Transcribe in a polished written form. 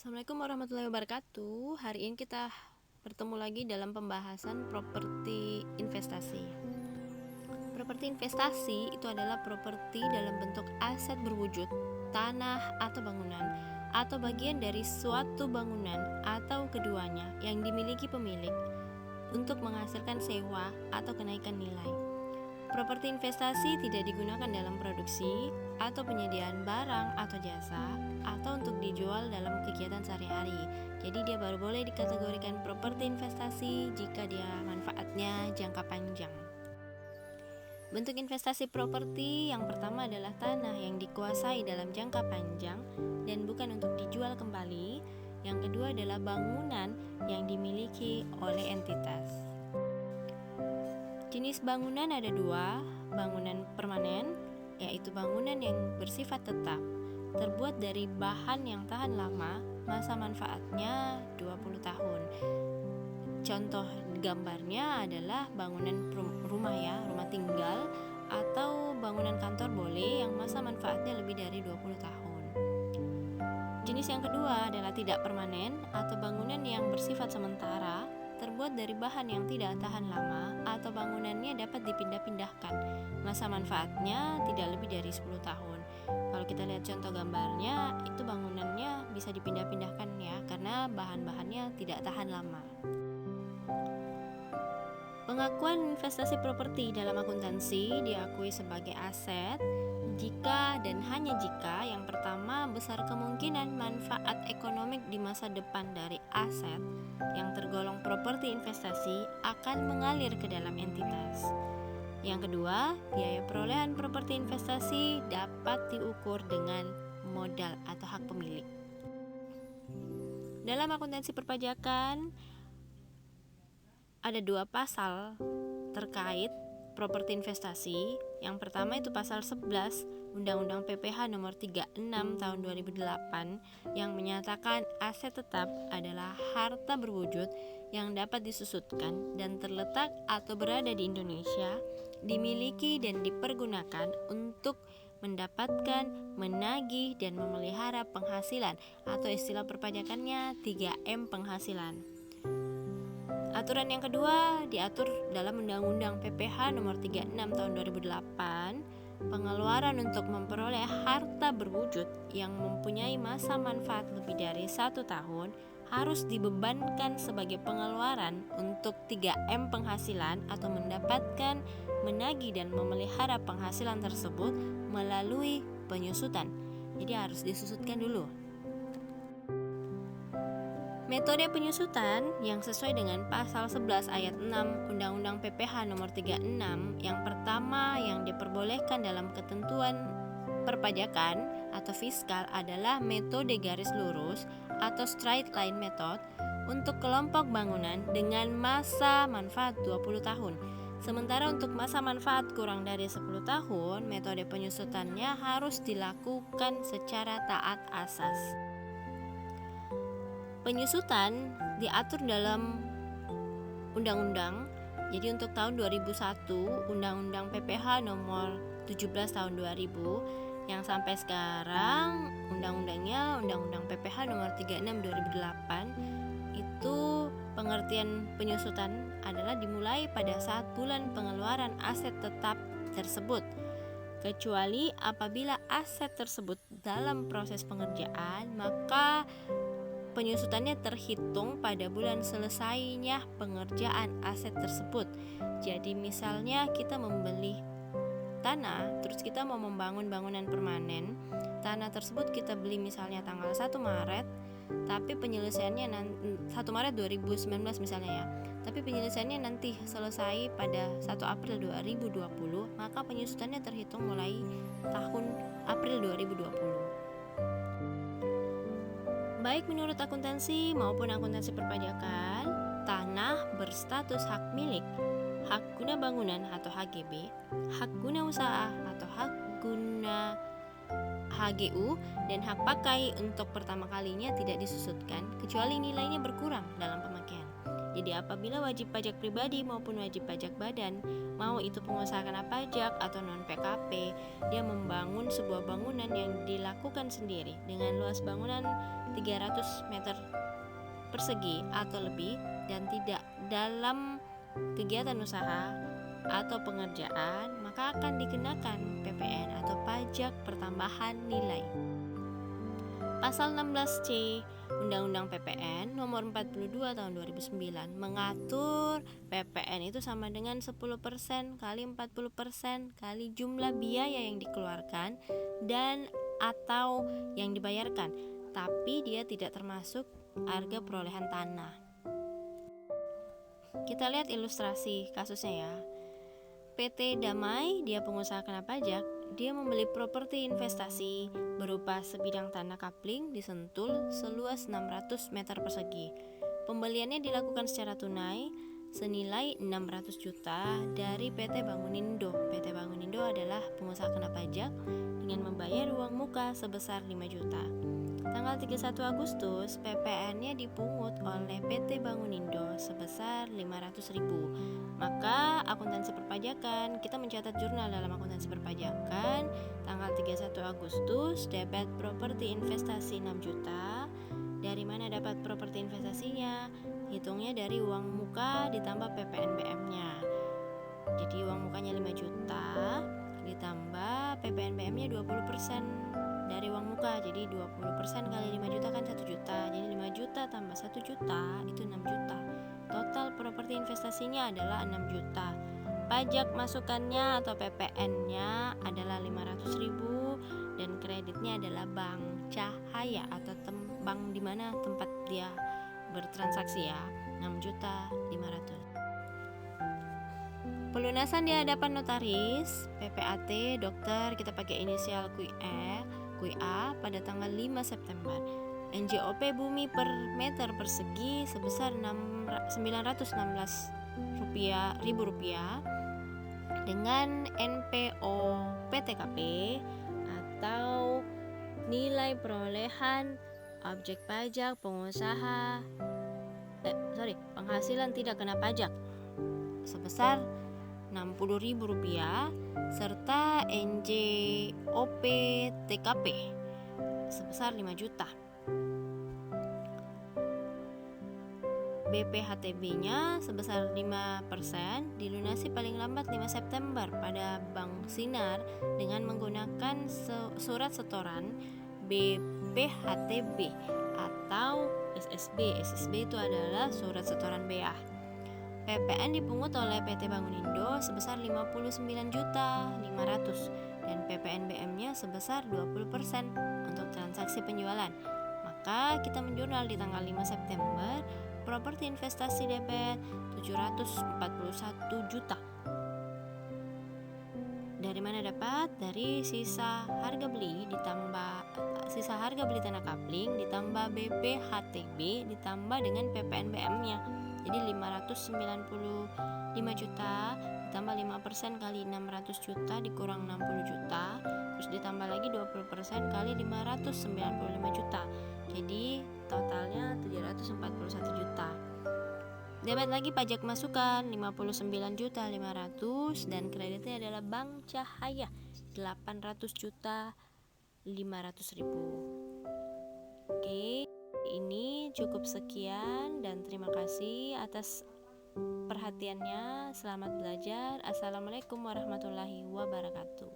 Assalamualaikum warahmatullahi wabarakatuh. Hari ini kita bertemu lagi dalam pembahasan properti investasi. Properti investasi itu adalah properti dalam bentuk aset berwujud, tanah atau bangunan, atau bagian dari suatu bangunan atau keduanya yang dimiliki pemilik untuk menghasilkan sewa atau kenaikan nilai. Properti investasi tidak digunakan dalam produksi atau penyediaan barang atau jasa atau untuk dijual dalam kegiatan sehari-hari. Jadi dia baru boleh dikategorikan properti investasi jika dia manfaatnya jangka panjang. Bentuk investasi properti yang pertama adalah tanah yang dikuasai dalam jangka panjang dan bukan untuk dijual kembali. Yang kedua adalah bangunan yang dimiliki oleh entitas. Jenis bangunan ada dua, bangunan permanen, yaitu bangunan yang bersifat tetap, terbuat dari bahan yang tahan lama, masa manfaatnya 20 tahun. Contoh gambarnya adalah bangunan rumah rumah tinggal, atau bangunan kantor boleh yang masa manfaatnya lebih dari 20 tahun. Jenis yang kedua adalah tidak permanen atau bangunan yang bersifat sementara, terbuat dari bahan yang tidak tahan lama atau bangunannya dapat dipindah-pindahkan. Masa manfaatnya tidak lebih dari 10 tahun. Kalau kita lihat contoh gambarnya, itu bangunannya bisa dipindah-pindahkan ya, karena bahan-bahannya tidak tahan lama. Pengakuan investasi properti dalam akuntansi diakui sebagai aset jika dan hanya jika yang pertama besar kemungkinan manfaat ekonomik di masa depan dari aset yang tergolong properti investasi akan mengalir ke dalam entitas. Yang kedua, biaya perolehan properti investasi dapat diukur dengan modal atau hak pemilik. Dalam akuntansi perpajakan ada dua pasal terkait properti investasi. Yang pertama itu pasal 11 Undang-Undang PPH nomor 36 tahun 2008 yang menyatakan aset tetap adalah harta berwujud yang dapat disusutkan dan terletak atau berada di Indonesia, dimiliki dan dipergunakan untuk mendapatkan, menagih dan memelihara penghasilan atau istilah perpajakannya 3M penghasilan. Aturan yang kedua diatur dalam Undang-Undang PPH nomor 36 tahun 2008. Pengeluaran untuk memperoleh harta berwujud yang mempunyai masa manfaat lebih dari 1 tahun harus dibebankan sebagai pengeluaran untuk 3M penghasilan atau mendapatkan, menagih dan memelihara penghasilan tersebut melalui penyusutan. Jadi harus disusutkan dulu. Metode penyusutan yang sesuai dengan pasal 11 ayat 6 Undang-Undang PPH nomor 36 yang pertama yang diperbolehkan dalam ketentuan perpajakan atau fiskal adalah metode garis lurus atau straight line method untuk kelompok bangunan dengan masa manfaat 20 tahun. Sementara untuk masa manfaat kurang dari 10 tahun, metode penyusutannya harus dilakukan secara taat asas. Penyusutan diatur dalam undang-undang. Jadi untuk tahun 2001 Undang-Undang PPH nomor 17 tahun 2000 yang sampai sekarang undang-undangnya Undang-Undang PPH nomor 36 2008 itu pengertian penyusutan adalah dimulai pada saat bulan pengeluaran aset tetap tersebut, kecuali apabila aset tersebut dalam proses pengerjaan, maka penyusutannya terhitung pada bulan selesainya pengerjaan aset tersebut. Jadi misalnya kita membeli tanah, terus kita mau membangun bangunan permanen. Tanah tersebut kita beli misalnya tanggal 1 Maret, tapi penyelesaiannya 1 Maret 2019 misalnya ya. Tapi penyelesaiannya nanti selesai pada 1 April 2020, maka penyusutannya terhitung mulai tahun April 2020. Baik menurut akuntansi maupun akuntansi perpajakan, tanah berstatus hak milik, hak guna bangunan atau HGB, hak guna usaha atau hak guna HGU dan hak pakai untuk pertama kalinya tidak disusutkan kecuali nilainya berkurang dalam pemakaian. Jadi apabila wajib pajak pribadi maupun wajib pajak badan, mau itu pengusaha kena pajak atau non PKP, dia membangun sebuah bangunan yang dilakukan sendiri dengan luas bangunan 300 meter persegi atau lebih dan tidak dalam kegiatan usaha atau pengerjaan, maka akan dikenakan PPN atau pajak pertambahan nilai. Pasal 16C Undang-Undang PPN nomor 42 tahun 2009 mengatur PPN itu sama dengan 10% kali 40% kali jumlah biaya yang dikeluarkan dan atau yang dibayarkan, tapi dia tidak termasuk harga perolehan tanah. Kita lihat ilustrasi kasusnya ya. PT Damai, dia pengusaha kena pajak, dia membeli properti investasi berupa sebidang tanah kapling di Sentul seluas 600 meter persegi. Pembeliannya dilakukan secara tunai senilai 600 juta dari PT Bangunindo. PT Bangunindo adalah pengusaha kena pajak dengan membayar uang muka sebesar 5 juta. Tanggal 31 Agustus, PPN-nya dipungut oleh PT Bangunindo sebesar 500.000. Maka akuntansi perpajakan, kita mencatat jurnal dalam akuntansi perpajakan, tanggal 31 Agustus debit properti investasi 6 juta. Dari mana dapat properti investasinya? Hitungnya dari uang muka ditambah PPNBM-nya. Jadi uang mukanya 5 juta ditambah PPNBM-nya 20% dari uang muka, jadi 20% kali 5 juta kan 1 juta, jadi 5 juta tambah 1 juta itu 6 juta. Total properti investasinya adalah 6 juta. Pajak masukannya atau PPN-nya adalah 500.000 dan kreditnya adalah Bank Cahaya atau bank di mana tempat dia bertransaksi ya, 6.500.000. Pelunasan di hadapan notaris, PPAT, dokter, kita pakai inisial QA pada tanggal 5 September. NJOP bumi per meter persegi sebesar 916.000 rupiah dengan NPO PTKP atau nilai perolehan objek pajak penghasilan tidak kena pajak sebesar 60.000 rupiah serta NJOP TKP sebesar 5 juta. BPHTB-nya sebesar 5% dilunasi paling lambat 5 September pada Bank Sinar dengan menggunakan surat setoran BPHTB atau SSB. SSB itu adalah surat setoran BA. PPN dipungut oleh PT Bangunindo sebesar 59.500.000 dan PPNBM-nya sebesar 20% untuk transaksi penjualan. Maka kita menjurnal di tanggal 5 September properti investasi DP 741 juta. Dari mana dapat? Dari sisa harga beli tanah kapling ditambah BPHTB ditambah dengan PPNBM-nya. Jadi 595 juta ditambah 5% kali 600 juta dikurang 60 juta, terus ditambah lagi 20% kali 595 juta. Jadi totalnya 741 juta. Debit lagi pajak masukan 59.500.000 dan kreditnya adalah Bank Cahaya 800.500.000. Oke, ini cukup sekian dan terima kasih atas perhatiannya. Selamat belajar. Assalamualaikum warahmatullahi wabarakatuh.